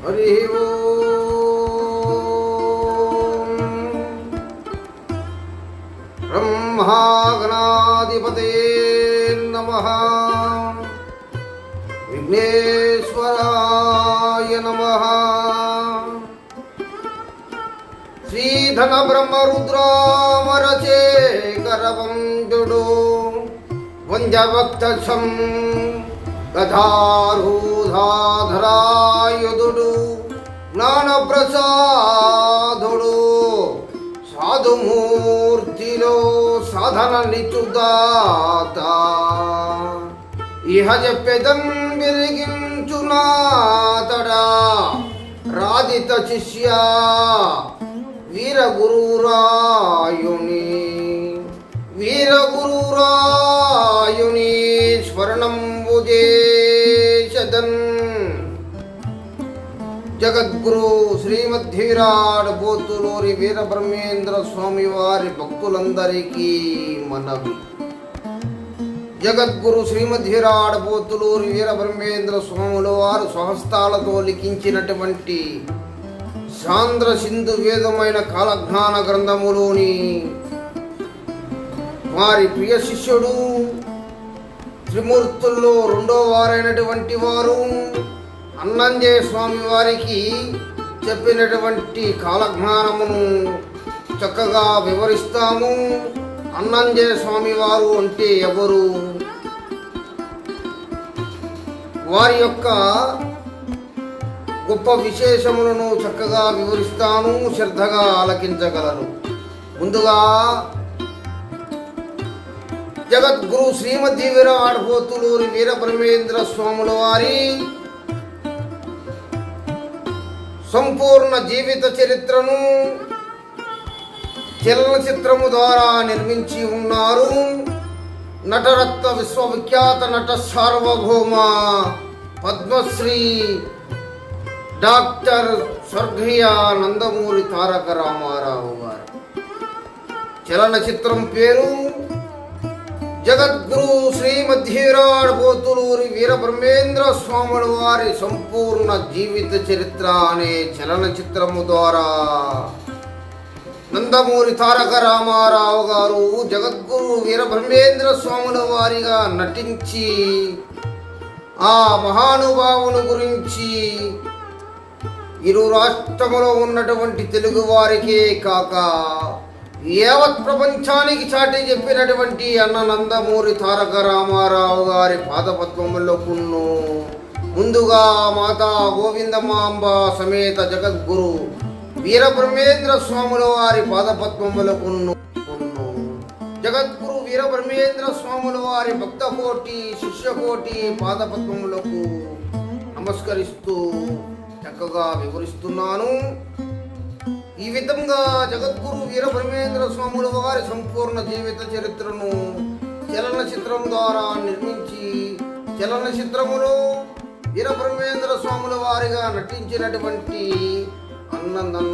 హరి ఓం. బ్రహ్మాగణాధిపతయే నమః. విఘ్నేశ్వరాయ నమః. శ్రీధన బ్రహ్మరుద్రామరచేకరవందుడు వంజవక్తం గధారూధాధరాయుధుడు జ్ఞానప్రసాదుడు సాధుమూర్తిలో సాధన నిచుదాత ఇహ చెప్పెదన్ విరిగించునాతడా రాజిత శిష్య వీరగురురాయుని స్వర్ణం భుజేశదన్. జగద్గురు శ్రీమద్విరాట్ పోతులూరి వీరబ్రహ్మేంద్ర స్వామి వారి భక్తులందరికీ మనవి. జగద్గురు శ్రీమద్విరాట్ పోతులూరి వీరబ్రహ్మేంద్ర స్వాముల వారు స్వహస్తాలతో లిఖించినటువంటి సాంద్ర సింధు వేదమైన కాలజ్ఞాన గ్రంథములోని వారి ప్రియ శిష్యుడు త్రిమూర్తుల్లో రెండో వారైనటువంటి వారు అన్నంజయ స్వామి వారికి చెప్పినటువంటి కాలజ్ఞానమును చక్కగా వివరిస్తాము. అన్నంజయ స్వామి వారు అంటే ఎవరు, వారి యొక్క గొప్ప విశేషములను చక్కగా వివరిస్తాను, శ్రద్ధగా ఆలకించగలరు. ముందుగా జగద్గురు శ్రీమద్విరాట్ పోతులూరి వీరబ్రహ్మేంద్ర స్వాముల వారి సంపూర్ణ జీవిత చరిత్రను చలనచిత్రము ద్వారా నిర్మించి ఉన్నారు. నటరత్న విశ్వవిఖ్యాత నట సార్వభౌమ పద్మశ్రీ డాక్టర్ స్వర్గీయ నందమూరి తారక రామారావు గారు. చలనచిత్రం పేరు జగద్గురు శ్రీమద్విరాట్ పోతులూరి వీరబ్రహ్మేంద్ర స్వాముల వారి సంపూర్ణ జీవిత చరిత్ర అనే చలనచిత్రము ద్వారా నందమూరి తారక రామారావు గారు జగద్గురు వీరబ్రహ్మేంద్ర స్వాముల వారిగా నటించి ఆ మహానుభావుని గురించి ఇరు రాష్ట్రములో ఉన్నటువంటి తెలుగు వారికే కాక యావత్ ప్రపంచానికి చాటి చెప్పినటువంటి అన్న నందమూరి తారక రామారావు గారి పాదపద్మములకు ముందుగా మాతా గోవిందమాంబ సమేత జగద్గురు వీరబ్రహ్మేంద్ర స్వాముల వారి పాదపద్మములకు జగద్గురు వీరబ్రహ్మేంద్ర స్వాముల వారి భక్తకోటి శిష్యకోటి పాదపద్మములకు నమస్కరిస్తూ చక్కగా వివరిస్తున్నాను. ఈ విధంగా జగద్గురు వీరబ్రహ్మేంద్ర స్వాముల వారి సంపూర్ణ జీవిత చరిత్రను చలనచిత్రం ద్వారా నిర్మించి చలనచిత్రములో వీరబ్రహ్మేంద్ర స్వాముల వారిగా నటించినటువంటి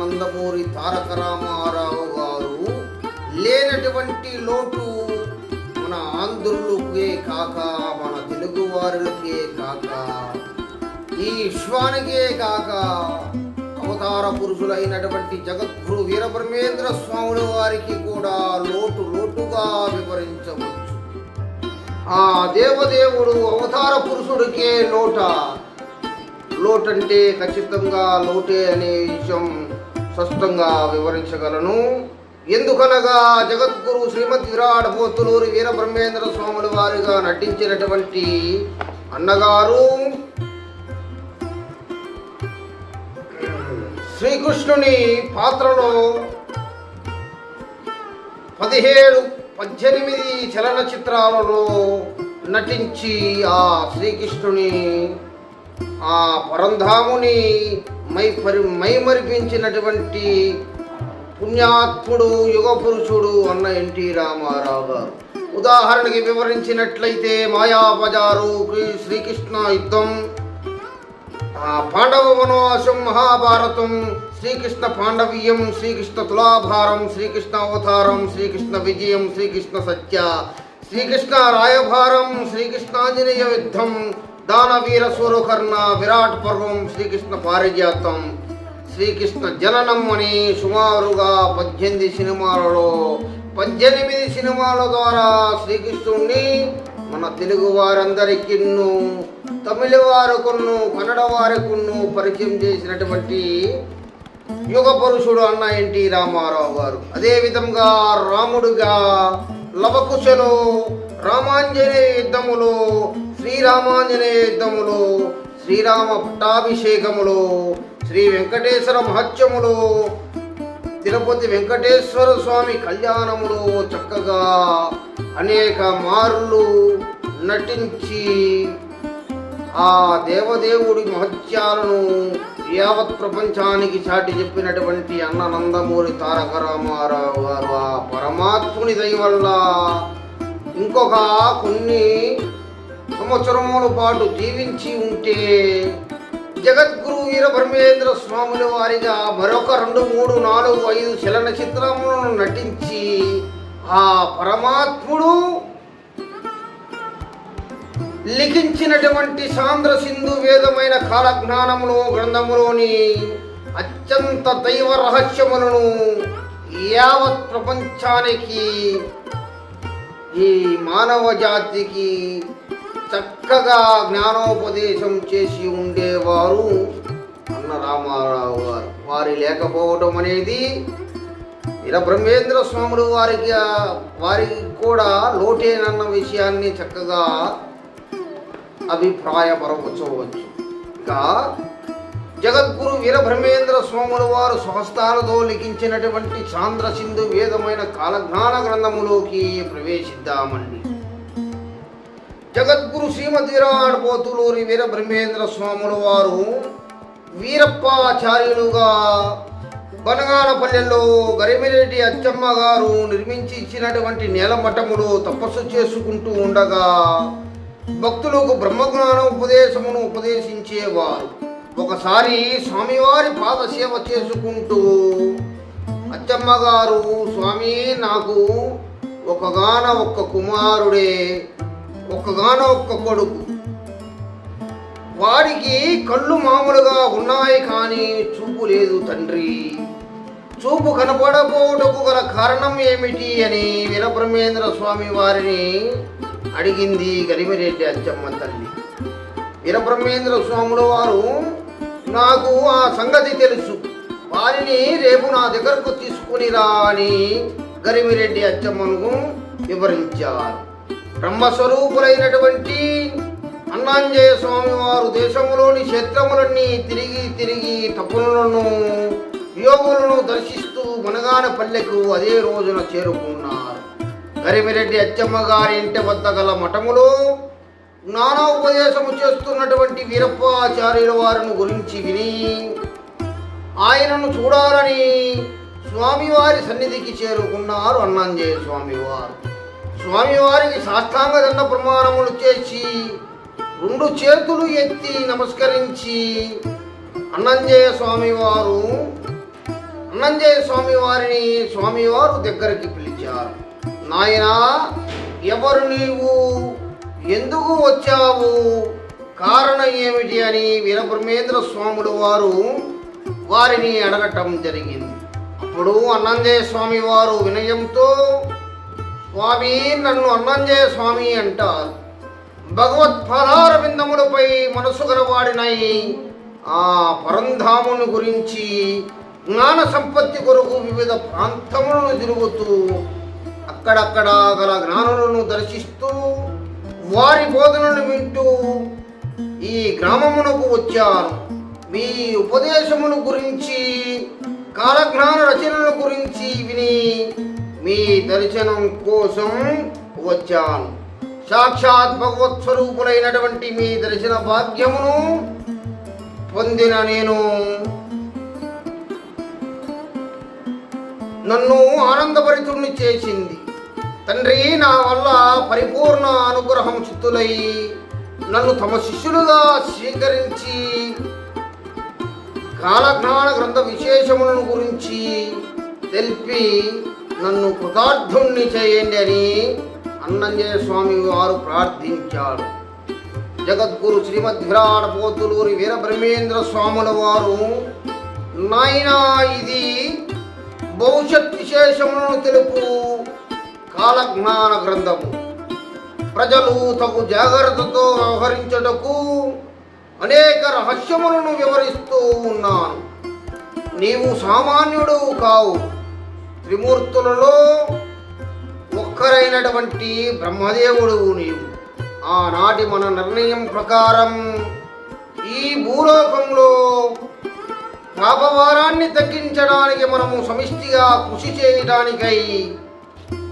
నందమూరి తారక రామారావు గారు లేనటువంటి లోటు మన ఆంధ్రులకే కాక మన తెలుగు వారులకే కాక ఈ విశ్వానికే కాక అవతార పురుషులైనటువంటి జగద్గురు వీరబ్రహ్మేంద్ర స్వాముల వారికి కూడా లోటుగా వివరించవచ్చు. ఆ దేవదేవుడు అవతార పురుషుడికే లోటంటే ఖచ్చితంగా లోటే అనే విషయం స్పష్టంగా వివరించగలను. ఎందుకనగా జగద్గురు శ్రీమద్విరాట్ పోతులూరి వీరబ్రహ్మేంద్ర స్వాముల వారిగా నటించినటువంటి అన్నగారు శ్రీకృష్ణుని పాత్రలో 17-18 చలనచిత్రాలలో నటించి ఆ శ్రీకృష్ణుని ఆ పరంధాముని మైమరిపించినటువంటి పుణ్యాత్ముడు యుగ పురుషుడు అన్న ఎన్టీ రామారావు గారు. ఉదాహరణకి వివరించినట్లయితే మాయాబజారు, శ్రీకృష్ణ యుద్ధం, పాండవ వనవాసం, మహాభారతం, శ్రీకృష్ణ పాండవీయం, శ్రీకృష్ణ తులాభారం, శ్రీకృష్ణ అవతారం, శ్రీకృష్ణ విజయం, శ్రీకృష్ణ సత్య, శ్రీకృష్ణ రాయభారం, శ్రీకృష్ణాంజనేయ యుద్ధం, దానవీర సూరకర్ణ విరాట్ పర్వం శ్రీకృష్ణ పారిజాతం శ్రీకృష్ణ జననం అని సుమారుగా 18 సినిమాలలో 18 సినిమాల ద్వారా శ్రీకృష్ణుణ్ణి మన తెలుగు వారందరికీ తమిళ వారికును కన్నడ వారికును పరిచయం చేసినటువంటి యుగ పురుషుడు అన్న ఎన్టీ రామారావు గారు. అదేవిధంగా రాముడుగా లవకుశలో, రామాంజనేయ యుద్ధములో, శ్రీరామాంజనేయ యుద్ధములో, శ్రీరామ పట్టాభిషేకములో, శ్రీ వెంకటేశ్వర మహత్యములో, తిరుపతి వెంకటేశ్వర స్వామి కళ్యాణములో చక్కగా అనేక మార్లు నటించి ఆ దేవదేవుడి మహత్యాలను యావత్ ప్రపంచానికి చాటి చెప్పినటువంటి అన్న నందమూరి తారక రామారావు గారు ఆ పరమాత్ముని దయ వల్ల ఇంకొక కొన్ని సంవత్సరముల పాటు జీవించి ఉంటే జగద్గురు వీరబ్రహ్మేంద్ర స్వాముల వారిగా మరొక 2, 3, 4, 5 చలనచిత్రములను నటించి ఆ పరమాత్ముడు లిఖించినటువంటి సాంద్ర సింధు వేదమైన కాలజ్ఞానములో గ్రంథములోని అత్యంత దైవ రహస్యములను యావత్ ప్రపంచానికి ఈ మానవ జాతికి చక్కగా జ్ఞానోపదేశం చేసి ఉండేవారు అన్న రామారావు గారు. వారి లేకపోవటం అనేది వీరబ్రహ్మేంద్ర స్వాములు వారికి కూడా లోటేనన్న విషయాన్ని చక్కగా అభిప్రాయపరచవచ్చు. ఇంకా జగద్గురు వీరబ్రహ్మేంద్ర స్వాముల వారు స్వహస్తాలతో లిఖించినటువంటి చాంద్ర సింధు వేదమైన కాలజ్ఞాన గ్రంథములోకి ప్రవేశిద్దామండి. జగద్గురు శ్రీమద్ విరాట్ పోతులూరి వీరబ్రహ్మేంద్ర స్వాముల వారు వీరప్పాచార్యులుగా బనగానపల్లెలో గరిమిరెడ్డి అచ్చమ్మ గారు నిర్మించి ఇచ్చినటువంటి నేలమఠములో తపస్సు చేసుకుంటూ ఉండగా భక్తులకు బ్రహ్మజ్ఞాన ఉపదేశమును ఉపదేశించేవారు. ఒకసారి స్వామివారి పాద సేవ చేసుకుంటూ అచ్చమ్మ గారు, స్వామి నాకు ఒక్క కుమారుడే, ఒక్క కొడుకు, వాడికి కళ్ళు మామూలుగా ఉన్నాయి కానీ చూపు లేదు తండ్రి, చూపు కనపడపోవటకు గల కారణం ఏమిటి అని వీరబ్రహ్మేంద్ర స్వామి వారిని అడిగింది గరిమిరెడ్డి అచ్చమ్మ తల్లి. వీరబ్రహ్మేంద్ర స్వాముల వారు, నాకు ఆ సంగతి తెలుసు, వారిని రేపు నా దగ్గరకు తీసుకునిరా అని గరిమిరెడ్డి అచ్చమ్మను వివరించారు. బ్రహ్మస్వరూపులైనటువంటి అన్నాంజనేయ స్వామి వారు దేశంలోని క్షేత్రములన్నీ తిరిగి తప్పులను యోగులను దర్శిస్తూ మునగానపల్లెకు అదే రోజున చేరుకున్నారు. గరిమిరెడ్డి అచ్చమ్మ గారి ఇంటి వద్ద గల మఠములో జ్ఞాన ఉపదేశము చేస్తున్నటువంటి వీరప్పాచార్యుల వారిని గురించి విని ఆయనను చూడాలని స్వామివారి సన్నిధికి చేరుకున్నారు అన్నాంజనేయ స్వామివారు. స్వామివారికి సాష్టాంగ దండ ప్రమాణములు చేసి 2 చేతులు ఎత్తి నమస్కరించి అన్నాంజనేయ స్వామివారిని స్వామివారు దగ్గరికి పిలిచారు. నాయనా, ఎవరు నీవు, ఎందుకు వచ్చావు, కారణం ఏమిటి అని వీరబ్రహ్మేంద్ర స్వాములు వారు వారిని అడగటం జరిగింది. అప్పుడు అన్నాంజనేయ స్వామి వారు వినయంతో, స్వామి నన్ను అన్నాంజనేయ స్వామి అంటారు. భగవత్పాదార బిందములపై మనసు గలవాడినై ఆ పరంధాముని గురించి జ్ఞాన సంపత్తి కొరకు వివిధ ప్రాంతములను తిరుగుతూ అక్కడక్కడ గల జ్ఞానులను దర్శిస్తూ వారి బోధనలు వింటూ ఈ గ్రామమునకు వచ్చాను. మీ ఉపదేశముల గురించి, కాలజ్ఞాన రచనల గురించి విని మీ దర్శనం కోసం వచ్చాను. సాక్షాత్ భగవత్ స్వరూపులైనటువంటి మీ దర్శన భాగ్యమును పొందిన నేను నన్ను ఆనందభరితుణ్ణి చేసింది. తండ్రి నా వల్ల పరిపూర్ణ అనుగ్రహం చిత్తులై నన్ను తమ శిష్యులుగా స్వీకరించి కాలజ్ఞాన గ్రంథ విశేషములను గురించి తెలిపి నన్ను కృతార్థుణ్ణి చేయండి అని అన్నాంజనేయ స్వామి వారు ప్రార్థించాడు. జగద్గురు శ్రీమద్ విరాట పోతులూరి వీరబ్రహ్మేంద్ర స్వాముల వారు, నాయనా ఇది భవిష్యత్ విశేషములను తెలుపు కాలజ్ఞాన గ్రంథము. ప్రజలు తగు జాగ్రత్తతో వ్యవహరించుటకు అనేక రహస్యములను వివరిస్తూ ఉన్నాను. నీవు సామాన్యుడు కావు. త్రిమూర్తులలో ఒక్కరైనటువంటి బ్రహ్మదేవుడు నీవు. ఆనాటి మన నిర్ణయం ప్రకారం ఈ భూలోకంలో పాపభారాన్ని తగ్గించడానికి మనము సమిష్టిగా కృషి చేయడానికై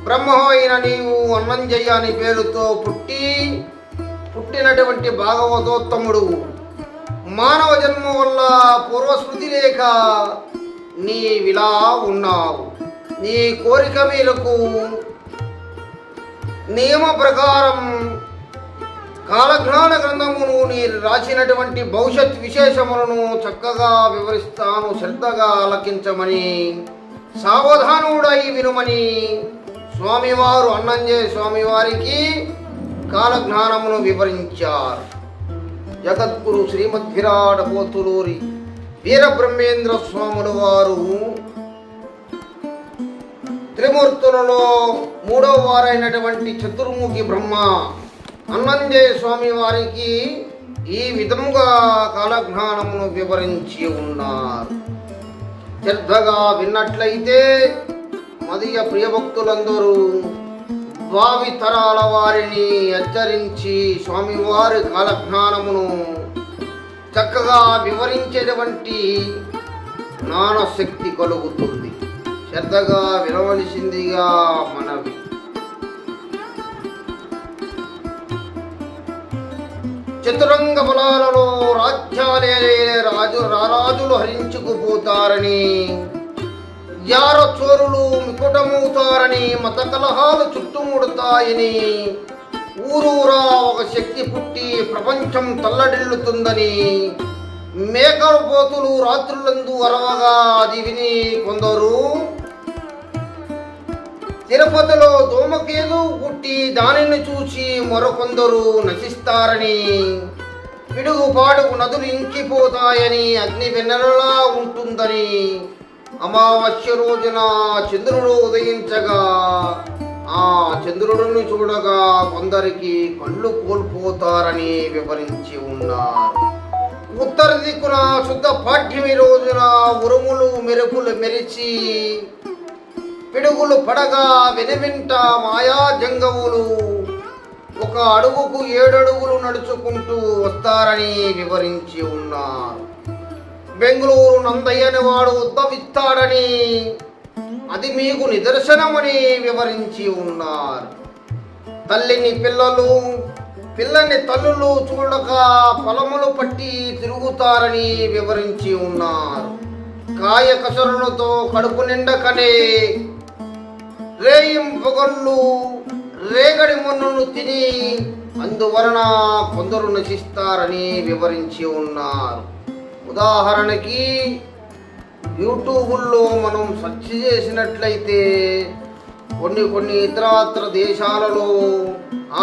బ్రహ్మ అయిన నీవు అన్నంజయ్య అని పేరుతో పుట్టినటువంటి భాగవతోత్తముడు. మానవ జన్మ వల్ల పూర్వస్మృతి లేక నీవిలా ఉన్నావు. నీ కోరిక మేరకు నియమ ప్రకారం కాలజ్ఞాన గ్రంథమును నీ రాసినటువంటి భవిష్యత్ విశేషములను చక్కగా వివరిస్తాను, శ్రద్ధగా ఆలకించమని, సావధానుడై వినుమని స్వామివారు అన్నంజయ స్వామివారికి కాలజ్ఞానమును వివరించారు. జగద్గురు శ్రీమద్ విరాట పోతులూరి వీరబ్రహ్మేంద్ర స్వాముల వారు త్రిమూర్తులలో మూడవ వారైనటువంటి చతుర్ముఖి బ్రహ్మ అన్నంజయ స్వామి వారికి ఈ విధముగా కాలజ్ఞానమును వివరించి ఉన్నారు. శ్రద్ధగా విన్నట్లయితే మదీయ ప్రియభక్తులందరూ భావి తరాల వారిని హెచ్చరించి స్వామివారి కాలజ్ఞానమును చక్కగా వివరించేటువంటి జ్ఞానశక్తి కలుగుతుంది. శ్రద్ధగా వినవలసిందిగా మనవి. చతురంగ బలాలలో రాజ్యాలే రారాజులు హరించుకుపోతారని, జార చోరులు మికుటమవుతారని, మత కలహాలు చుట్టుముడతాయని, ఊరూరా ఒక శక్తి పుట్టి ప్రపంచం తల్లడిల్లుతుందని మేకల పోతులు రాత్రులందు అరవగా అది విని కొందరు తిరుపతిలో దోమకేదు పుట్టి దానిని చూసి మరొకొందరు నశిస్తారని, పిడుగుపాడుకు నదులు ఇంకిపోతాయని, అగ్ని వెన్నెలలా ఉంటుందని, అమావాస్య రోజున చంద్రుడు ఉదయించగా ఆ చంద్రుడిని చూడగా కొందరికి కళ్ళు కోల్పోతారని వివరించి ఉన్నారు. ఉత్తర దిక్కున శుద్ధ పాఠ్యమి రోజున ఉరుములు మెరుపులు మెరిచి పిడుగులు పడగా వెనువెంట మాయా జంగములు ఒక అడుగుకు 7 అడుగులు నడుచుకుంటూ వస్తారని వివరించి ఉన్నారు. బెంగళూరు నందయ్యని వాడు ఉద్భవిస్తాడని, అది మీకు నిదర్శనమని వివరించి ఉన్నారు. తల్లిని పిల్లలు, పిల్లని తల్లులు చూడక పొలములు పట్టి తిరుగుతారని వివరించి ఉన్నారు. కాయ కసరులతో కడుపు నిండకనే రేయింపగళ్ళు రేగడి మన్నును తిని అందువలన కొందరు నశిస్తారని వివరించి ఉన్నారు. ఉదాహరణకి యూట్యూబుల్లో మనం సెర్చ్ చేసినట్లయితే కొన్ని ఇతరత్ర దేశాలలో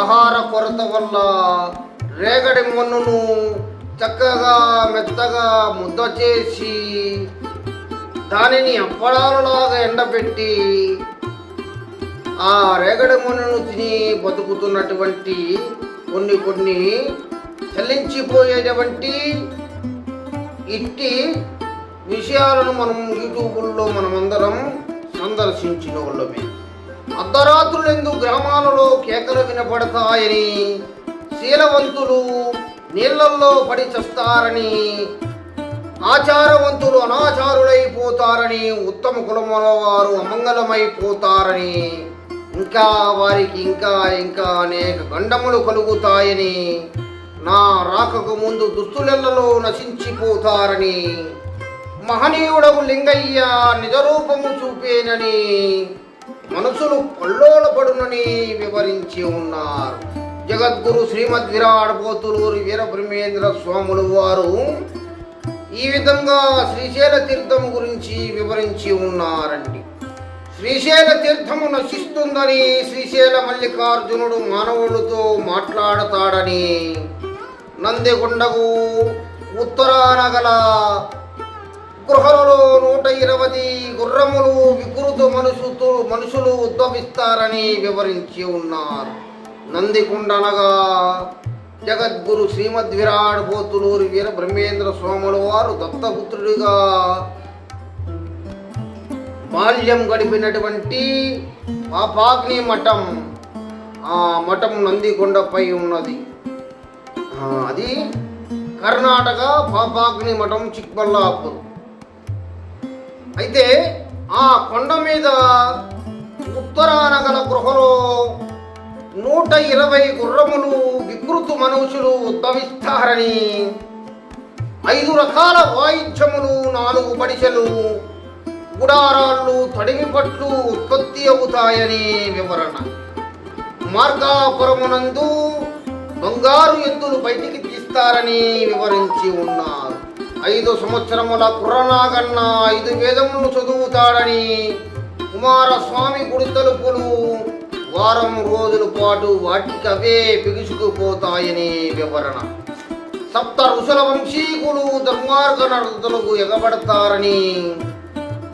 ఆహార కొరత వల్ల రేగడి మన్నును చక్కగా మెత్తగా ముద్ద చేసి దానిని అప్పడాలలాగా ఎండబెట్టి ఆ రేగడి మన్నును తిని బతుకుతున్నటువంటి కొన్ని చలించిపోయేటువంటి ఇట్టి విషయాలను మనం యూట్యూబుల్లో మనమందరం సందర్శించిన వాళ్ళమే. అర్ధరాత్రులెందు గ్రామాలలో కేకలు వినపడతాయని, శీలవంతులు నీళ్లల్లో పడి చస్తారని, ఆచారవంతులు అనాచారులైపోతారని, ఉత్తమ కులముల వారు అమంగళమైపోతారని, ఇంకా వారికి ఇంకా అనేక గండములు కలుగుతాయని, నా రాకకు ముందు దుస్తులెల్లలో నశించిపోతారని, మహనీయుడవు లింగయ్య నిజరూపము చూపేనని, మనసులు కల్లోలపడునని వివరించి ఉన్నారు. జగద్గురు శ్రీమద్ విరాట పోతులూరి వీరబ్రహ్మేంద్ర స్వాముల వారు ఈ విధంగా శ్రీశైల తీర్థము గురించి వివరించి ఉన్నారండి. శ్రీశైల తీర్థము నశిస్తుందని శ్రీశైల మల్లికార్జునుడు మానవులతో మాట్లాడతాడని, నందికొండకు ఉత్తరాన గల గృహలలో 120 గుర్రములు వికృత మనుషులు ఉద్భవిస్తారని వివరించి ఉన్నారు. నందికొండ అనగా జగద్గురు శ్రీమద్ విరాట్ పోతులూరి వీర బ్రహ్మేంద్ర స్వాముల వారు దత్తపుత్రుడిగా బాల్యం గడిపినటువంటి పాపాగ్ని మఠం. ఆ మఠం నందికొండపై ఉన్నది. అది కర్ణాటక పాపాగ్ని మఠం, చిక్బల్లాపూర్. అయితే ఆ కొండ మీద ఉత్తరాన గల గృహలో 120 గుర్రములు వికృత మనుషులు ఉద్భవిస్తారని, 5 రకాల వాయిద్యములు, 4 బడిసెలు, గుడారాళ్ళు, తడిమి పట్లు ఉత్పత్తి అవుతాయని వివరణ. మార్గాపురమునందు బంగారు ఎద్దులు బయటికి తీస్తారని వివరించి ఉన్నారు. 5 సంవత్సరముల కుర్రనాగన్న 5 వేదములను చదువుతాడని, కుమారస్వామి గుడి తలుపులు వారం రోజుల పాటు వాటికి అవే బిగుసుకుపోతాయని వివరణ. 7 ఋషుల వంశీకులు దుర్మార్గనర్తలకు ఎగబడతారని,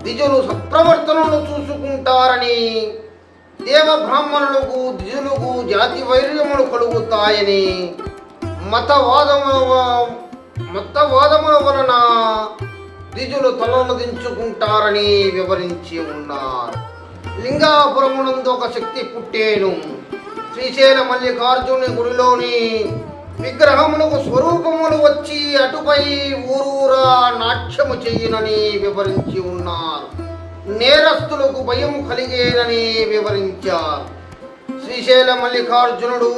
ద్విజులు సత్ప్రవర్తనను చూసుకుంటారని, దేవ బ్రాహ్మణులకు ద్విజులకు జాతి వైర్యములు కలుగుతాయని, మతవాదముల వలన ద్విజులు తలలు దించుకుంటారని వివరించి ఉన్నారు. లింగాపురమునందు ఒక శక్తి పుట్టేను. శ్రీశైల మల్లికార్జుని గుడిలోని విగ్రహములకు స్వరూపములు వచ్చి అటుపై ఊరూరా నాట్యము చెయ్యునని వివరించి ఉన్నారు. నేరస్తులకు భయం కలిగేనని వివరించారు. శ్రీశైల మల్లికార్జునుడు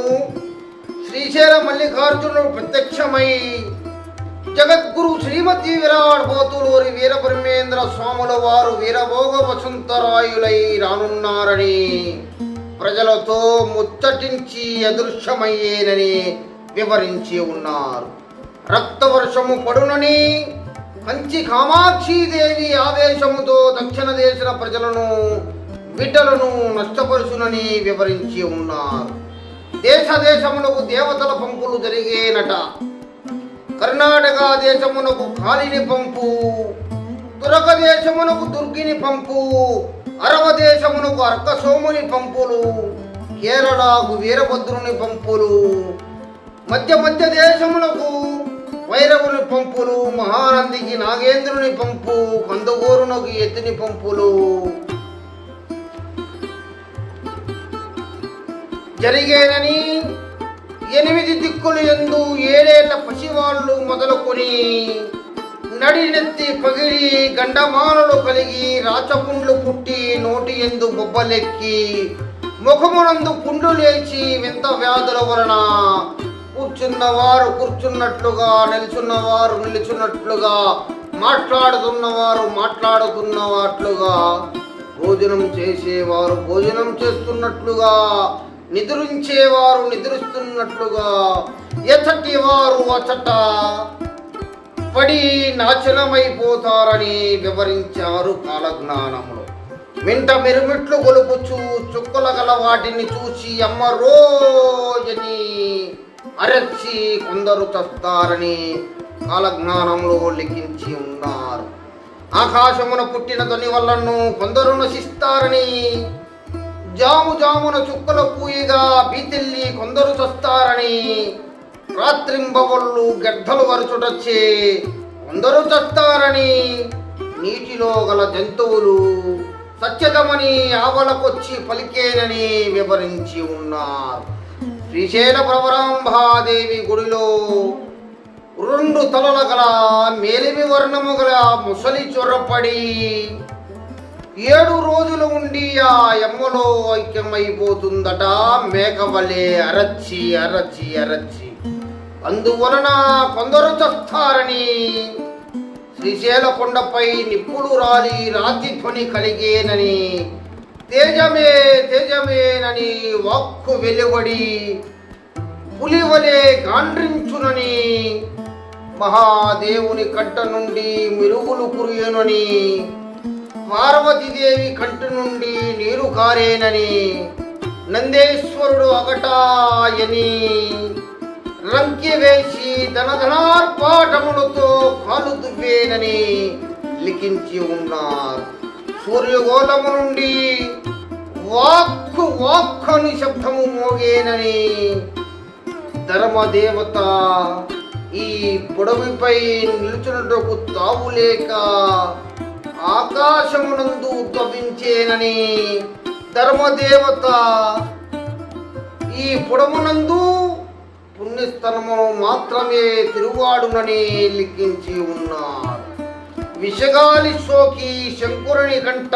ప్రత్యక్షమై జగద్గురు శ్రీమతి విరాట్ పోతులూరి వీర బ్రహ్మేంద్ర స్వాముల వారు వీరభోగ వసంతరాయులై రానున్నారని, ప్రజలతో ముచ్చటించి అదృశ్యమయ్యేనని వివరించి ఉన్నారు. రక్తవర్షము పడునని, కంచి కామాక్షీదేవి ఆవేశముతో దక్షిణ దేశ ప్రజలను బిడ్డలను నష్టపరుచునని వివరించి ఉన్నారు. దేశములకు దేవతల పంపులు జరిగేనట. కర్ణాటక దేశమునకు కాళిని పంపు, తురక దేశమునకు దుర్గిని పంపు, అరవ దేశమునకు అర్కసోముని పంపులు, కేరళకు వీరభద్రుని పంపులు, మధ్య దేశములకు వైరవుని పంపులు, మహానందికి నాగేంద్రుని పంపు, కందుకూరునకు ఎత్తిని పంపులు జరిగేనని, 8 దిక్కులు ఎందు 7 ఏళ్ల పసివాళ్ళు మొదలుకొని నడినెత్తి పగిలి గండమానలు కలిగి రాచపుండ్లు పుట్టి నోటి ఎందు బొబ్బలెక్కి ముఖమునందు పుండ్లు లేచి వింత వ్యాధుల వలన కూర్చున్నవారు కూర్చున్నట్లుగా, నిల్చున్నవారు నిలుచున్నట్లుగా, మాట్లాడుతున్నవారు మాట్లాడుతున్నట్లుగా, భోజనం చేసేవారు భోజనం చేస్తున్నట్లుగా, నిద్రించేవారు నిద్రిస్తున్నట్లుగా, ఎచ్చటి వారు అచ్చట పడి నాశనమైపోతారని వివరించారు కాలజ్ఞానములు. మింట మిరుమిట్లు గొలుపుచు చుక్కల గల వాటిని చూసి అమ్మ రోజని అరచి కొందరు చస్తారని కాలజ్ఞానంలో లిఖించి ఉన్నారు. ఆకాశమున పుట్టిన ధ్వని వల్లను కొందరు నశిస్తారని, జామున చుక్కల పూయగా బీతిల్లి కొందరు చస్తారని, రాత్రింబవళ్ళు గెద్దలు వరుచుటచ్చే కొందరు చస్తారని, నీటిలో గల జంతువులు సత్యతమని ఆవలకొచ్చి పలికేనని వివరించి ఉన్నారు. శ్రీశైల ప్రవరాంబాదేవి గుడిలో 2 తలల గల మేలిమి వర్ణము గల ముసలి చొరపడి 7 రోజులు ఉండి ఆ ఎమ్మలో ఐక్యమైపోతుందట, మేకవలే అరచి అరచి అరచి. అందువలన కొందరు చస్తారని, శ్రీశైల కొండపై నిప్పులు రాలి రాతి ధ్వని కలిగేనని, తేజమేనని వాక్కు వెలువడి పులివలే గాండ్రించునని, మహాదేవుని కంట నుండి మిరుగులు కురియునని, పార్వతీదేవి కంటి నుండి నీరు కారేనని, నందేశ్వరుడు అగటాయని, రంకె వేసి ధనధనార్పాటములతో కాలు దువ్వేనని లిఖించి ఉన్నారు. సూర్యగోళము నుండి వాక్కని శబ్దము మోగేనని ధర్మదేవత ఈ పొడవిపై నిలుచున్నటకు తావులేక ఆకాశమునందు ఉద్భవించేనని ధర్మదేవత ఈ పొడమునందు పుణ్యస్థలమును మాత్రమే తిరువాడునని లిఖించి ఉన్నారు. విషగాలి సోకి శంకురుని కంట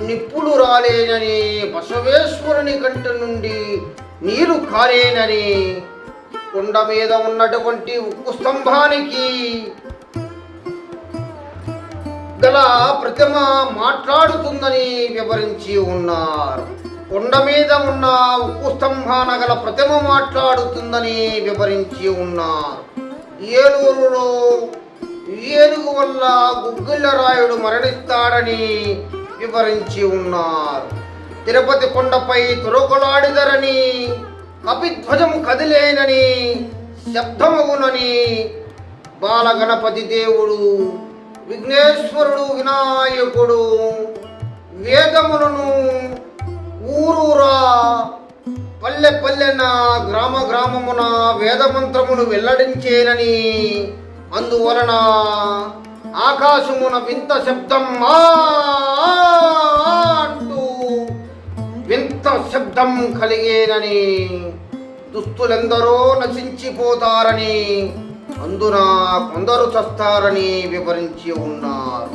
నిప్పులు రాలేనని, బసవేశ్వరుని కంట నుండి నీరు కారేనని, కొండ మీద ఉన్నటువంటి ఉక్కు స్తంభానికి గల ప్రతిమ మాట్లాడుతుందని వివరించి ఉన్నారు. కొండ మీద ఉన్న ఉక్కు స్తంభాన గల ప్రతిమ మాట్లాడుతుందని వివరించి ఉన్నారు. ఏలూరులో ఏనుగు వల్ల గుగ్గిళ్ళరాయుడు మరణిస్తాడని వివరించి ఉన్నారు. తిరుపతి కొండపై తురగలాడిదరని, కపిధ్వజము కదిలేనని, శబ్దమగునని, బాలగణపతి దేవుడు, విఘ్నేశ్వరుడు, వినాయకుడు వేదములను ఊరూరా పల్లె పల్లెన గ్రామ గ్రామమున వేదమంత్రమును వెల్లడించేనని, అందువలన ఆకాశమున వింత శబ్దం అంటూ వింత శబ్దం కలిగేనని, దుస్తులెందరో నశించిపోతారని, అందున కొందరు చస్తారని వివరించి ఉన్నారు.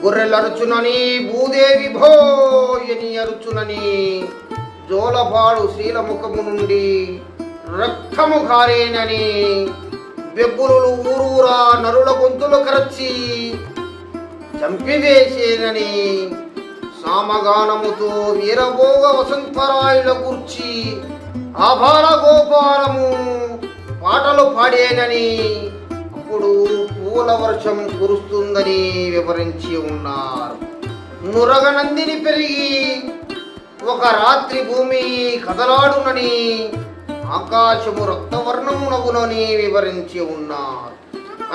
గొర్రెలరుచునని, భూదేవి భోయని అరుచునని, జోలపాడు శ్రీలముఖము నుండి రక్తము కారేనని, బెబ్బులు ఊరూరా నరుల గొంతులు కరచి చంపివేసేనని, సామగానముతో వీరభోగ వసంతరాయుల కూర్చి ఆభార గోపాలము పాటలు పాడేనని, అప్పుడు పూల వర్షం కురుస్తుందని వివరించి ఉన్నారు. నురగనందిని పెరిగి ఒక రాత్రి భూమి కదలాడునని, ఆకాశము రక్తవర్ణమునగునని వివరించి ఉన్నారు.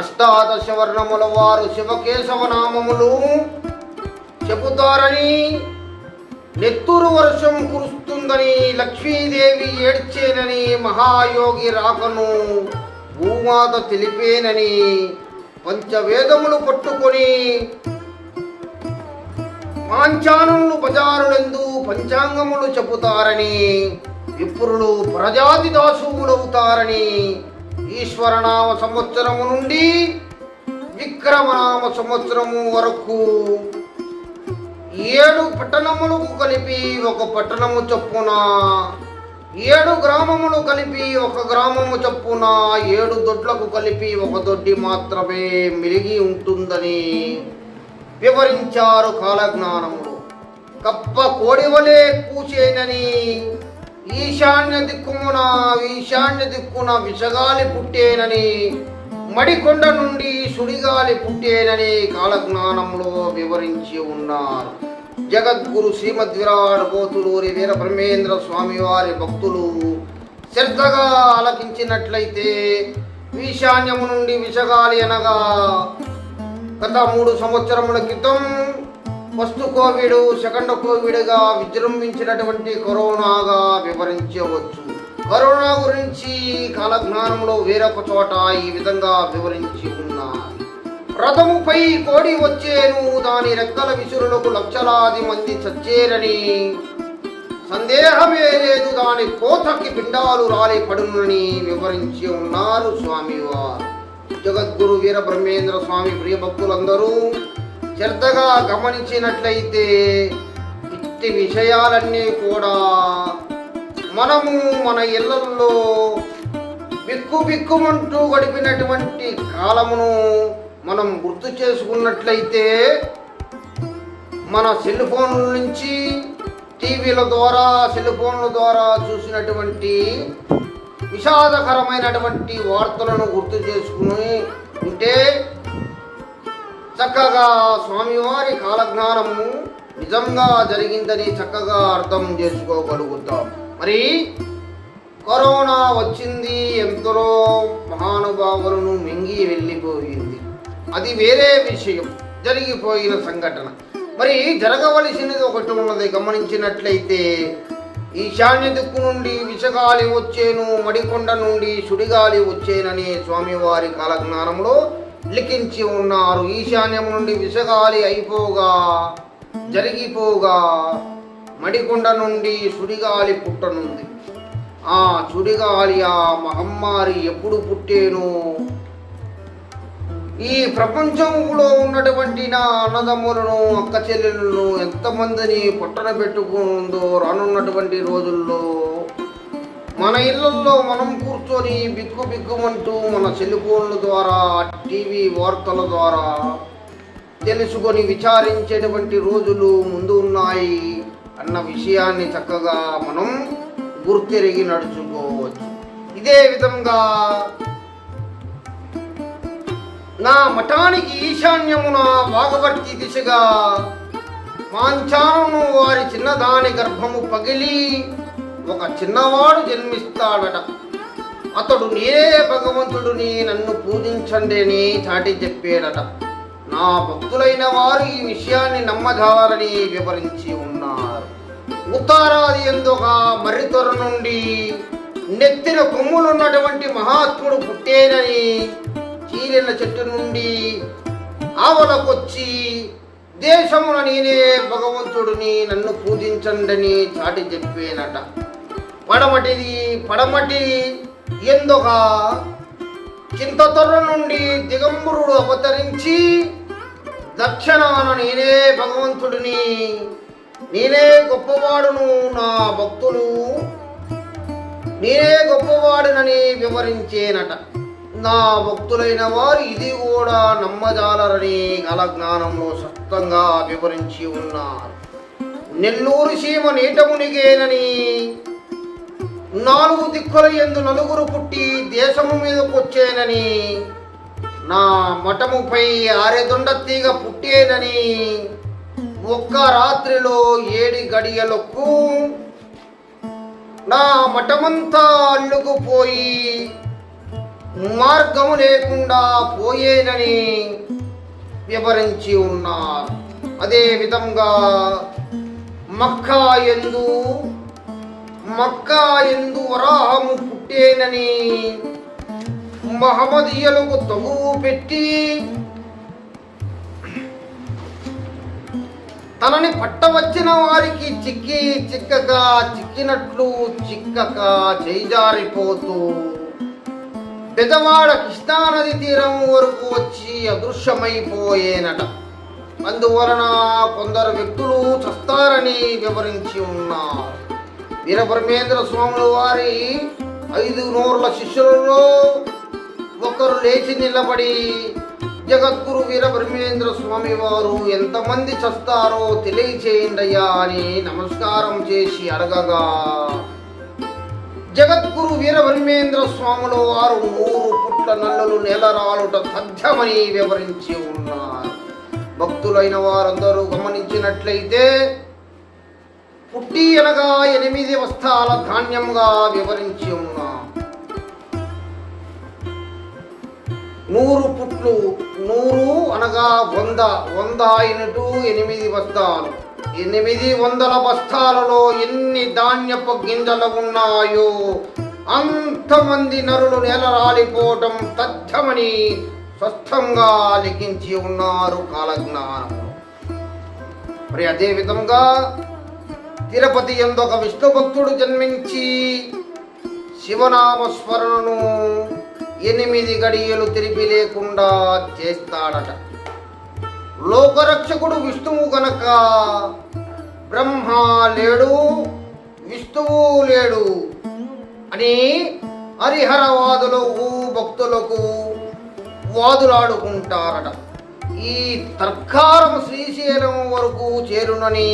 అష్టాదశ వర్ణముల వారు శివకేశవ నామములు చెబుతారని, నెత్తురు వర్షం కురుస్తుందని, లక్ష్మీదేవి ఏడ్చేనని, మహాయోగి రాకను భూమాత తెలిపేనని, పంచవేదములు పట్టుకొని పాంచానములు బజారులందు పంచాంగములు చెబుతారని, విప్రులు ప్రజాతి దాసువులవుతారని, ఈశ్వరనామ సంవత్సరము నుండి విక్రమనామ సంవత్సరము వరకు 7 పట్టణములకు కలిపి ఒక పట్టణము చొప్పున, 7 గ్రామములు కలిపి ఒక గ్రామము చొప్పున, 7 దొడ్లకు కలిపి ఒక దొడ్డి మాత్రమే మిలిగి ఉంటుందని వివరించారు కాలజ్ఞానములు. కప్ప కోడివలే కూచేనని, ఈశాన్య దిక్కున విషగాలి పుట్టేనని, మడికొండ నుండి సుడిగాలి పుట్టేనని కాలజ్ఞానంలో వివరించి ఉన్నారు. జగద్గురు శ్రీమద్ విరాట్ పోతులూరి వీర బ్రహ్మేంద్ర స్వామి వారి భక్తులు శ్రద్ధగా ఆలకించినట్లయితే ఈశాన్యము నుండి విషగాలి అనగా గత 3 సంవత్సరముల క్రితం ఫస్ట్ కోవిడ్, సెకండ్ కోవిడ్గా విజృంభించినటువంటి కరోనాగా వివరించవచ్చు. కరోనా గురించి కాలజ్ఞానంలో వేరొక చోట ఈ విధంగా వివరించి ఉన్నారు. రథముపై కోడి వచ్చేను, దాని రెక్కల విసురులకు లక్షలాది మంది చచ్చేరని, సందేహమే లేదు దాని కోతకి పిండాలు రాలి పడునని వివరించి ఉన్నారు స్వామివారు. జగద్గురు వీర బ్రహ్మేంద్ర స్వామి ప్రియ భక్తులందరూ శ్రద్ధగా గమనించినట్లయితే ఇట్టి విషయాలన్నీ కూడా మనము మన ఇళ్లలో బిక్కుమంటూ గడిపినటువంటి కాలమును మనం గుర్తు చేసుకున్నట్లయితే, మన సెల్ ఫోన్ల నుంచి, టీవీల ద్వారా, సెల్ ఫోన్ల ద్వారా చూసినటువంటి విషాదకరమైనటువంటి వార్తలను గుర్తు చేసుకుని ఉంటే చక్కగా స్వామివారి కాలజ్ఞానము నిజంగా జరిగిందని చక్కగా అర్థం చేసుకోగలుగుతాం. మరి కరోనా వచ్చింది, ఎంతలో మహానుభావులను మింగి వెళ్ళిపోయింది. అది వేరే విషయం, జరిగిపోయిన సంఘటన. మరి జరగవలసినది ఒకటి ఉన్నది. గమనించినట్లయితే ఈశాన్య దిక్కు నుండి విషగాలి వచ్చేను, మడికొండ నుండి సుడిగాలి వచ్చేనని స్వామివారి కాలజ్ఞానంలో లిఖించి ఉన్నారు. ఈశాన్యం నుండి విషగాలి అయిపోగా జరిగిపోగా మడికొండ నుండి సుడిగాలి పుట్టనుంది. ఆ సుడిగాలి, ఆ మహమ్మారి ఎప్పుడు పుట్టేను? ఈ ప్రపంచంలో ఉన్నటువంటి నా అన్నదమ్ములను, అక్క చెల్లెలను ఎంతమందిని పొట్టన పెట్టుకుందో రానున్నటువంటి రోజుల్లో మన ఇళ్లలో మనం కూర్చొని బిక్కు బిక్కుమంటూ మన సెల్ ఫోన్ల ద్వారా, టీవీ వార్తల ద్వారా తెలుసుకొని విచారించేటువంటి రోజులు ముందు ఉన్నాయి అన్న విషయాన్ని చక్కగా మనం గుర్తెరిగి నడుచుకోవచ్చు. ఇదే విధంగా నా మఠానికి ఈశాన్యమున వాగవర్తి దిశగా మాంచాను వారి చిన్నదాని గర్భము పగిలి ఒక చిన్నవాడు జన్మిస్తాడట. అతడు నేనే భగవంతుడిని, నన్ను పూజించండి అని చాటి చెప్పాడట. నా భక్తులైన వారు ఈ విషయాన్ని నమ్మజాలని వివరించి ఉన్నారు. ఉత్తరాది ఎందుక మర్రితొర నుండి నెత్తిన కొమ్ములున్నటువంటి మహాత్ముడు పుట్టేనని, చీలిన చెట్టు నుండి ఆవలకొచ్చి దేశమున నేనే భగవంతుడిని, నన్ను పూజించండి చాటి చెప్పేనట. పడమటి ఎందుక చింతతొర్ర నుండి దిగంబరుడు అవతరించి దక్షిణాన నేనే భగవంతుడిని, నేనే గొప్పవాడును, నా భక్తులు నేనే గొప్పవాడునని వివరించేనట. నా భక్తులైన వారు ఇది కూడా నమ్మజాలరని కాలజ్ఞానంలో స్పష్టంగా వివరించి ఉన్నారు. నెల్లూరు సీమ నీట మునిగేనని, 4 దిక్కుల యందు నలుగురు పుట్టి దేశము మీదకొచ్చేనని, నా మఠముపై ఆరెదొండ తీగ పుట్టేనని, ఒక్క రాత్రిలో 7 గడియలకు నా మఠమంతా అల్లుకుపోయి మార్గము లేకుండా పోయేనని వివరించి ఉన్నారు. అదే విధంగా మక్కా యందు వరాహము పుట్టేనని, మహమ్మదీయులకు తగువు పెట్టి తనని పట్టవచ్చిన వారికి చిక్కినట్లు చిక్కక చేజారిపోతూ బెజవాడ కృష్ణానది తీరం వరకు వచ్చి అదృశ్యమైపోయేనట. అందువలన కొందరు వ్యక్తులు చస్తారని వివరించి ఉన్నారు. వీరబ్రహ్మేంద్ర స్వాముల వారి 5 నూరుల శిష్యులలో ఒకరు లేచి నిలబడి, జగద్గురు వీరబ్రహ్మేంద్ర స్వామి వారు ఎంతమంది చస్తారో తెలియచేయండియ్యా అని నమస్కారం చేసి అడగగా, జగద్గురు వీరబ్రహ్మేంద్ర స్వాముల వారు 100 పుట్ల నల్లులు నేలరాలుట తథ్యమని వివరించి ఉన్నారు. భక్తులైన వారందరూ గమనించినట్లయితే పుట్టి అనగా 8 వస్తాల ధాన్యంగా వివరించి ఉన్నారు. 100 పుట్లు, 100 అనగా 100 అయినట్టు 8 బస్తాలు. 800 బస్తాలలో ఎన్ని ధాన్యపు గింజలు ఉన్నాయో అంతమంది నరులు నేలరాలిపోవటం తథ్యమని స్పష్టంగా లిఖించి ఉన్నారు కాలజ్ఞానంలో. మరి అదే విధంగా తిరుపతి యందు ఒక విష్ణు భక్తుడు జన్మించి శివనామస్మరణను 8 గడియలు తిరిగి లేకుండా చేస్తాడట. లోకరక్షకుడు విష్ణువు గనక బ్రహ్మ లేడు, విష్ణువు లేడు అని హరిహరవాదులు భక్తులకు వాదులాడుకుంటారట. ఈ తర్కారం శ్రీశైలం వరకు చేరునని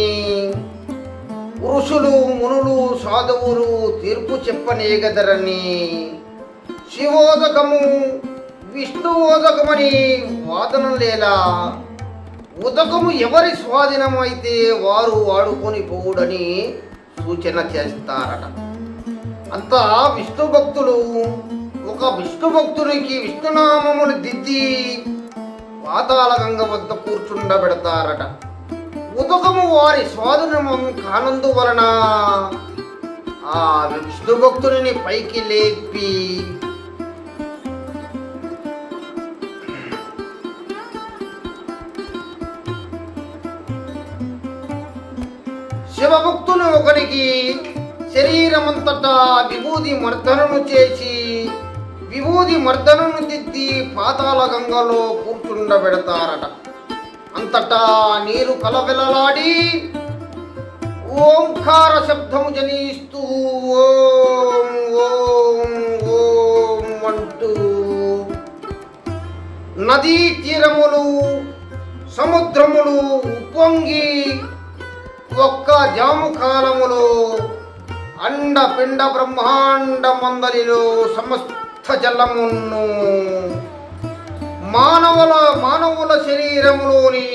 ఋషులు, మునులు, సాధువులు తీర్పు చెప్పనేగదరని, శివోదకము విష్ణువోదకమని వాదన లేలా, ఉదకము ఎవరి స్వాధీనం అయితే వారు వాడుకొని పోవుడని సూచన చేస్తారట. అంతా విష్ణు భక్తులు ఒక విష్ణు భక్తునికి విష్ణునామములు దిద్ది పాతాళ గంగ వద్ద కూర్చుండబెడతారట. ఉదకము వారి స్వాధీనము కానందువలన ఆ విష్ణు భక్తుని పైకి లేపి శివభక్తులు ఒకరికి శరీరమంతటా విభూది మర్దనను చేసి విభూది మర్దనను దిద్ది పాతాళ గంగలో కూర్చుండబెడతారట. అంతటా నీరు కలవెలలాడి ఓంకార శబ్దము జనిస్తూ ఓం ఓం ఓం అంటూ నదీ తీరములు సముద్రములు ఉప్పొంగి ఒక్క జాము కాలములో అండ పిండ బ్రహ్మాండ మందలిలో సమస్త జలమును మానవుల శరీరములోని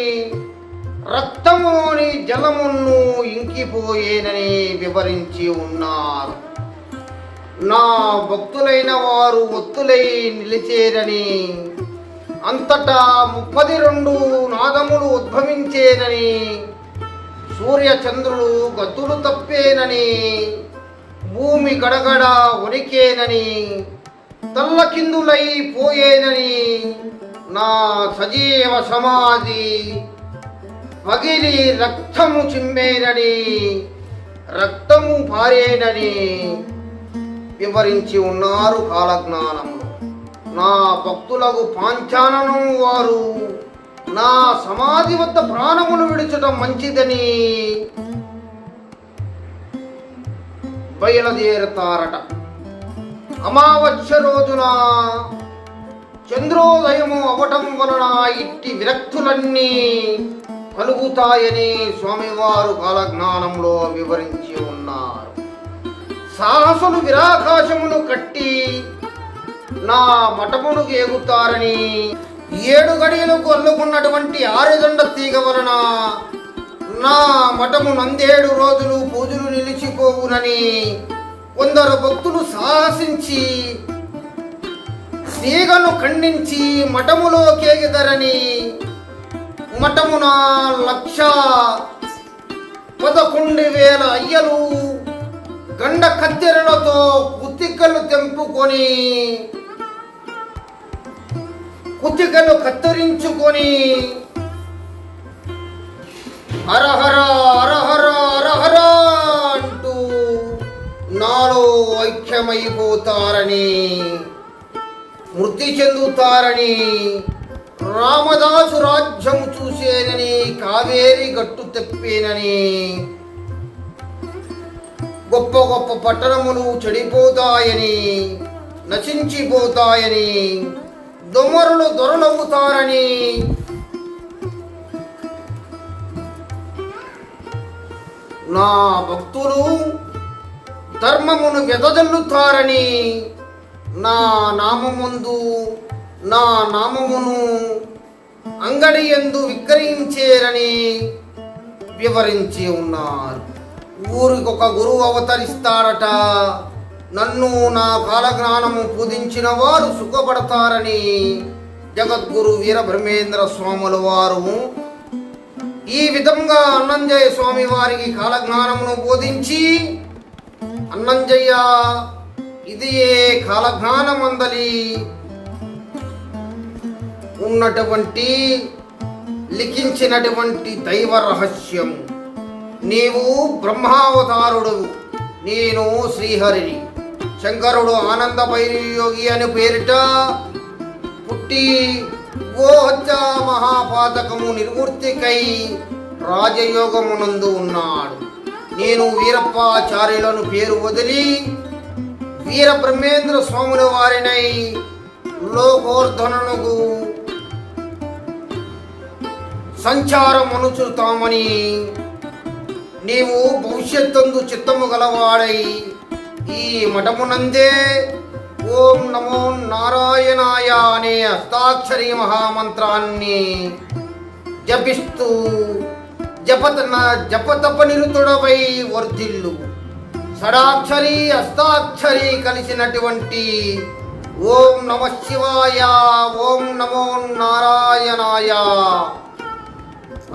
రక్తములోని జలమును ఇంకిపోయేనని వివరించి ఉన్నారు. నా భక్తులైన వారు ఒత్తులై నిలిచేరని, అంతటా 32 నాదములు ఉద్భవించేనని, సూర్య చంద్రులు గతులు తప్పేనని, భూమి గడగడ వణికేనని, తల్లకిందులై పోయేనని, నా సజీవ సమాధి పగిలి రక్తము చిమ్మేనని, రక్తము పారేనని వివరించి ఉన్నారు కాలజ్ఞానము. నా భక్తులకు పాంచాననం వారు నా సమాధి వద్ద ప్రాణములు విడిచడం మంచిదని బయలుదేరుతారట. అమావాస్య రోజున చంద్రోదయము అవటం వలన ఇట్టి విరక్తులన్నీ కలుగుతాయని స్వామివారు కాలజ్ఞానంలో వివరించి ఉన్నారు. సాహసులు విరాకాశమును కట్టి నా మఠమును ఎగుతారని, 7 గడియలకు అల్లుకున్నటువంటి ఆరుదండ తీగ వలన నా మఠము 7 రోజులు పూజలు నిలిచిపోవునని కొందరు భక్తులు సాహసించి తీగను ఖండించి మఠములో కేగిదరని, మఠమున 1,11,000 అయ్యలు గండ కత్తెరలతో కుత్తికలు తెంపుకొని కుత్తికలు కత్తిరించుకొని హరహర హరహర హరహర అంటూ నాలో ఐక్యమైపోతారని, మృతి చెందుతారని, రామదాసు రాజ్యం చూసేనని, కావేరి గట్టు తెప్పేనని, గొప్ప గొప్ప పట్టణములు చెడిపోతాయని, నశించిపోతాయని, దొమరులు దొరలవుతారని, నా భక్తులు ధర్మమును వెదజల్లుతారని, నా నామమును అంగడి యందు విక్రయించేరని వివరించి ఉన్నారు. ఊరికొక గురువు అవతరిస్తారట. నన్ను నా కాలజ్ఞానము పూజించిన వారు సుఖపడతారని జగద్గురు వీరబ్రహ్మేంద్ర స్వాముల వారు ఈ విధంగా అన్నంజయ స్వామి వారికి కాలజ్ఞానమును బోధించి, అన్నంజయ్య ఇది ఏ కాలజ్ఞానమందలి ఉన్నటువంటి లిఖించినటువంటి దైవ రహస్యం. నీవు బ్రహ్మావతారుడు, నేను శ్రీహరిని. శంకరుడు ఆనంద భైరయోగి అని పేరిట పుట్టి గోహత్య మహాపాతకము నిర్వృత్తికై రాజయోగమునందు ఉన్నాడు. నేను వీరప్పాచార్యులను పేరు వదిలి వీర బ్రహ్మేంద్ర స్వాముల వారినై లోకోర్ధనకు సంచారమనుచుతామని, నీవు భవిష్యత్తందు చిత్తము గలవాడై ఈ మఠమునందే ఓం నమో నారాయణాయ అనే అష్టాక్షరి మహామంత్రాన్ని జపిస్తూ జపతప నిరుతుడవై వర్ధిల్లు. షడాక్షరి అష్టాక్షరి కలిసినటువంటి ఓం నమ శివాయ, ఓం నమో నారాయణాయ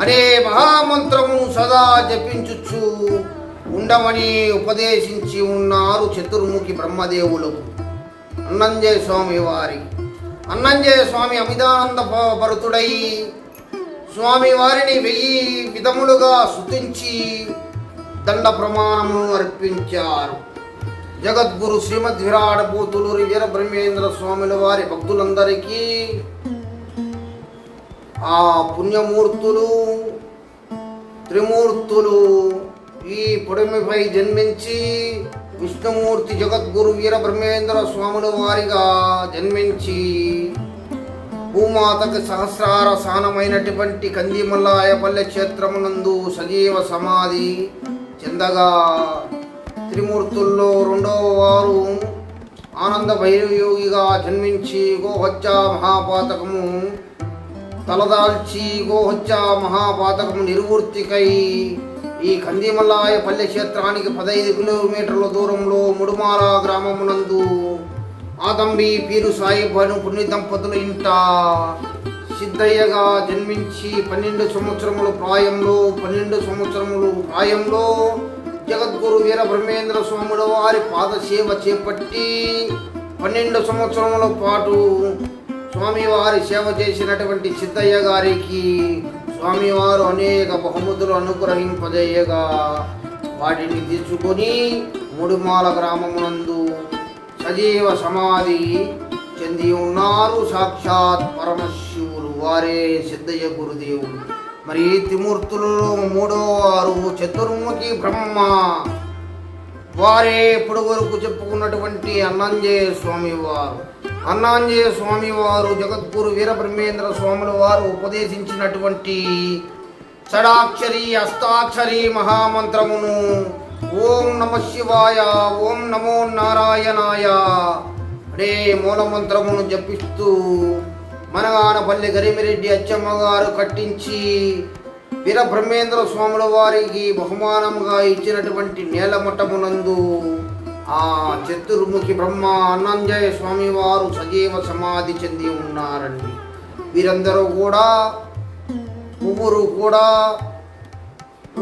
అనే మహామంత్రము సదా జపించుచు ఉండమని ఉపదేశించి ఉన్నారు చతుర్ముఖి బ్రహ్మదేవులకు. అన్నంజయ స్వామి వారి అన్నంజయ స్వామి అమితానంద భరతుడై స్వామి వారిని 1000 విధములుగా స్తుతించి దండ ప్రమాణమును అర్పించారు. జగద్గురు శ్రీమద్ విరాడ పోతులూరి వీర బ్రహ్మేంద్ర స్వాముల వారి భక్తులందరికీ ఆ పుణ్యమూర్తులు త్రిమూర్తులు ఈ పొడిమిపై జన్మించి విష్ణుమూర్తి జగద్గురు వీర బ్రహ్మేంద్ర స్వాముల వారిగా జన్మించి భూమాతకు సహస్రార సానమైనటువంటి కందిమల్లాయపల్లె క్షేత్రమునందు సజీవ సమాధి చెందగా త్రిమూర్తుల్లో 2వ వారు ఆనంద భైరవయోగిగా జన్మించి గోహత్యా మహాపాతకము తలదాల్చి గోహత్యా మహాపాతకము నిర్వృత్తికై ఈ కందిమల్లాయపల్లె క్షేత్రానికి 15 కిలోమీటర్ల దూరంలో ముడుమాల గ్రామమునందు ఆదంబి పీరు సాహిబ్ అను పుణ్య దంపతుల ఇంట సిద్ధయ్యగా జన్మించి 12 సంవత్సరముల ప్రాయంలో జగద్గురు వీర బ్రహ్మేంద్ర స్వాముల వారి పాదసేవ చేపట్టి 12 సంవత్సరముల పాటు స్వామివారి సేవ చేసినటువంటి సిద్ధయ్య గారికి స్వామివారు అనేక బహుమతులు అనుగ్రహింపజేయగా వాటిని తీసుకొని ముడుమాల గ్రామమునందు సజీవ సమాధి చెంది ఉన్నారు. సాక్షాత్ పరమశివులు వారే సిద్ధయ్య గురుదేవుడు. మరి త్రిమూర్తులలో 3వ వారు చతుర్ముఖి బ్రహ్మ వారే ఇప్పుడు వరకు చెప్పుకున్నటువంటి అన్నంజయ స్వామి వారు. అన్నాంజయ స్వామి వారు జగద్గురు వీర బ్రహ్మేంద్ర స్వాముల వారు ఉపదేశించినటువంటి షడాక్షరి అష్టాక్షరి మహామంత్రమును ఓం నమ శివాయ, ఓం నమో నారాయణాయ అనే మూలమంత్రమును జపిస్తూ మనగానపల్లి గరిమిరెడ్డి అచ్చమ్మ గారు కట్టించి వీర బ్రహ్మేంద్ర స్వాముల వారికి బహుమానంగా ఇచ్చినటువంటి నేలమట్టమునందు ఆ చతుర్ముఖి బ్రహ్మ అన్నంజయ స్వామి వారు సజీవ సమాధి చెంది ఉన్నారండి. వీరందరూ కూడా ముగ్గురు కూడా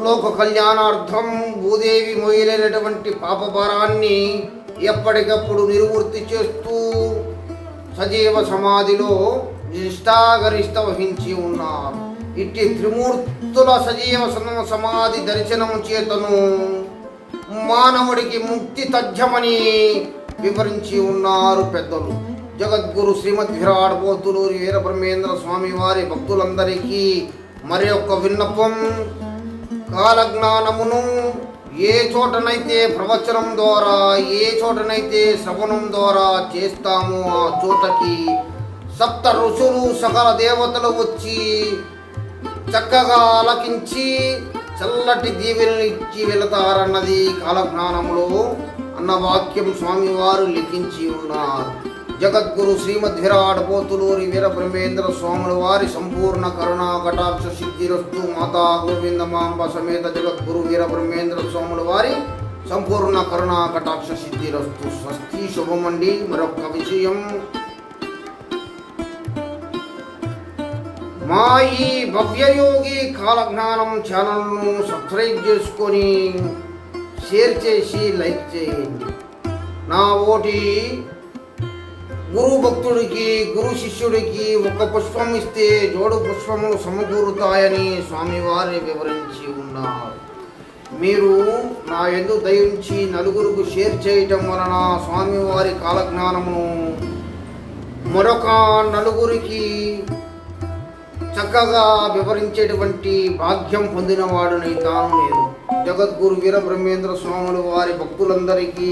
లోక కళ్యాణార్థం భూదేవి మొయ్యలేనటువంటి పాపభారాన్ని ఎప్పటికప్పుడు నిర్వృత్తి చేస్తూ సజీవ సమాధిలో నిష్ఠాగరిష్ట వహించి ఉన్నారు. ఇట్టి త్రిమూర్తుల సజీవ సమాధి దర్శనము చేతను మానవుడికి ముక్తి తథ్యమని వివరించి ఉన్నారు పెద్దలు. జగద్గురు శ్రీమద్ విరాడ పోతులూరి వీర బ్రహ్మేంద్ర స్వామి వారి భక్తులందరికీ మరి యొక్క విన్నపం, కాలజ్ఞానమును ఏ చోటనైతే ప్రవచనం ద్వారా, ఏ చోటనైతే శ్రవణం ద్వారా చేస్తామో ఆ చోటకి 7 ఋషులు సకల దేవతలు వచ్చి చక్కగా ఆలకించి చల్లటి దీవెనలు ఇచ్చి వెళతారన్నది కాలజ్ఞానంలో అన్న వాక్యం స్వామివారు లిఖించి ఉన్నారు. జగద్గురు శ్రీమద్ విరాడ పోతులూరి వీర బ్రహ్మేంద్ర స్వాముల వారి సంపూర్ణ కరుణా కటాక్ష సిద్ధిరస్తు. మాతా గోవిందమాంబ సమేత జగద్గురు వీర బ్రహ్మేంద్ర స్వాముల వారి సంపూర్ణ కరుణా కటాక్ష సిద్ధిరస్తు. స్వస్తి శుభమండి. మరొక విషయం, మా ఈ భవ్యయోగి కాలజ్ఞానం ఛానల్ను సబ్స్క్రైబ్ చేసుకొని షేర్ చేసి లైక్ చేయండి. నా ఓటి గురు భక్తుడికి, గురు శిష్యుడికి 1 పుష్పం ఇస్తే జోడు పుష్పములు సమకూరుతాయని స్వామివారి వివరించి ఉన్నారు. మీరు నా యందు దయించి నలుగురికి షేర్ చేయటం వలన స్వామివారి కాలజ్ఞానమును మరొక నలుగురికి చక్కగా వివరించేటువంటి భాగ్యం పొందినవాడుని తాను నేను. జగద్గురు వీర బ్రహ్మేంద్ర స్వాములు వారి భక్తులందరికీ